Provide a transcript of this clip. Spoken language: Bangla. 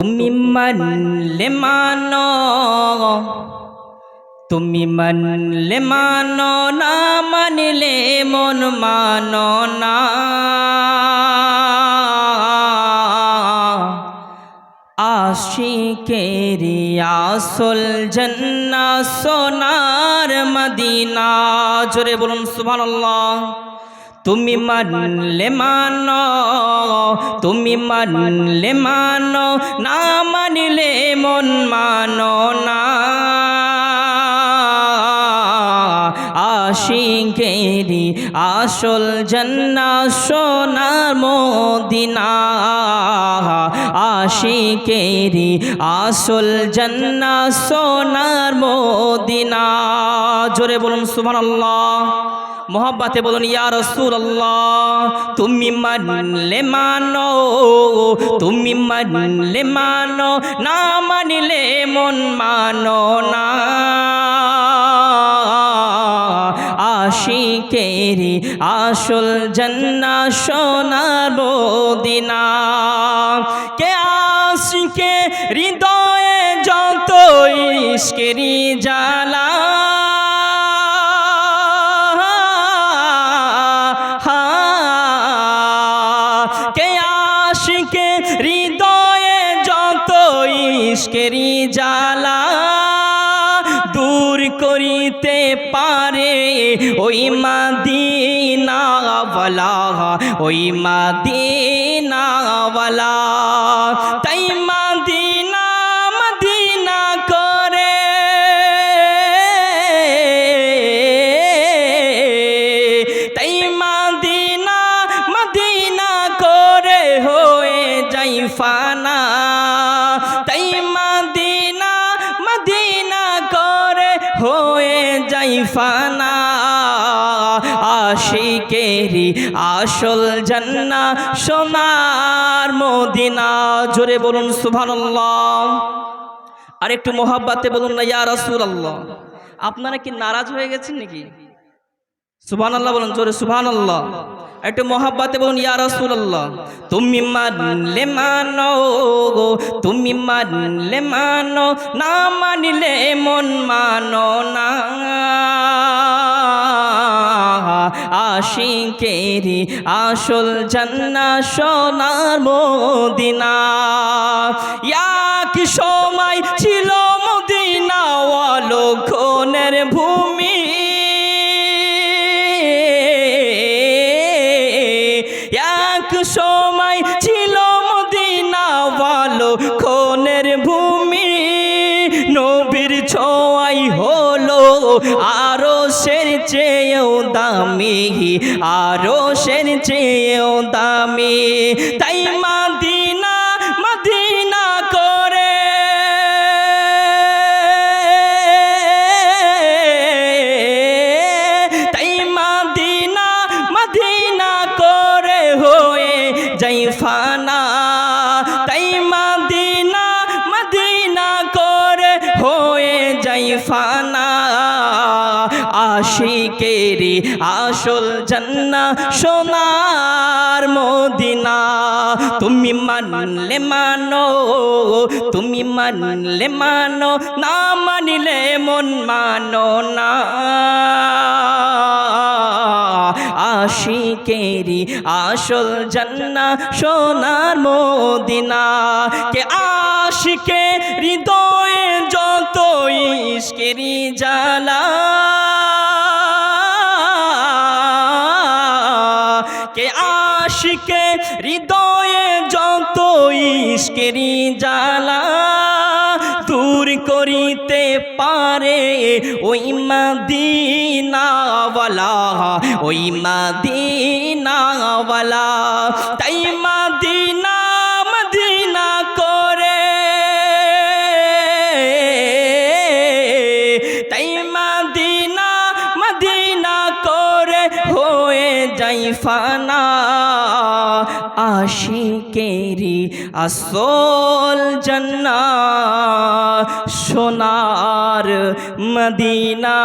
তুমি মানলে মানো, তুমি মানলে মানো, না মানলে মন মানো না। আশিকেরি আসল জান্নাত সোনার মদিনা। জোরে বলুন সুবহানাল্লাহ। তুমি মানলে মানো, তুমি মানলে মানো, না মানলে মন মানো না। আশিকেরি আসল জান্নাত সোনার মদিনা। আশিকেরি আসল জান্নাত সোনার মদিনা। জোরে বলুন সুবহানাল্লাহ। মোহাব্বতে বলুন ইয়া রাসূলুল্লাহ। তুমি মানলে মানো, তুমি মানলে মানো, না মানলে মন মানো না। আশিকেরি আসল জান্নাত সোনার মদিনা। কে আশিকে হৃদয়ে যত ইশকেরি জ্বালা, কে আশিকে হৃদয়ে যত ইশকেরি জ্বালা দূর করিতে পারে ওই মদিনা ওয়ালা, ওই মদিনা ওয়ালা। তাই মদিনা মদিনা করে, তাই মদিনা মদিনা করে হয়ে যাই ফানা। তাই মদিনা মদিনা করে হয়ে যাই ফানা। আশিকেরি আসল জান্নাত সোনার মদিনা। জোরে বলুন সুবহানাল্লাহ। আর একটু মোহাব্বতে বলুন না ইয়া রাসূলুল্লাহ। আপনারা কি নারাজ হয়ে গেছেন নাকি? সুবহানাল্লাহ বলুন জোরে সুবহানাল্লাহ। একটু মোহাব্বতে বলুন ইয়া রাসূলুল্লাহ। তুমি মানলে মানো, তুমি মানলে মানো, না মানলে মন মানো না। আশিকেরি আসল জান্নাত সোনার মদিনা। এক সময় ছিল মদিনা অলক্ষণের ভূমি, এক সময় ছিল মদিনা অলক্ষণের ভূমি। নবীর ছোঁয়াই হলো আরশের চেয়েও দামি, আরশের চেয়েও দামি। তাই মদিনা মদিনা করে, তাই মদিনা মদিনা করে হয়ে যাই ফানা। তাই মদিনা মদিনা করে হয়ে যাই ফানা। আশিকেরি আসল জান্নাত সোনার মদিনা। তুমি মানলে মানো, তুমি মানলে মানো, না মানলে মন মানো না। আশিকেরি আসল জান্নাত সোনার মদিনা। কে আশিকে হৃদয়ে যত ইশকেরি জ্বালা, কে আশিকে হৃদয়ে যত ইশকেরি জ্বালা দূর করিতে পারে ওই মদিনা ওয়ালা, ওই মদিনা ওয়ালা। তাই মদিনা মদিনা করে, তাই মদিনা মদিনা করে হয়ে যাই ফানা। আশিকেরি আসল জান্নাত সোনার মদিনা।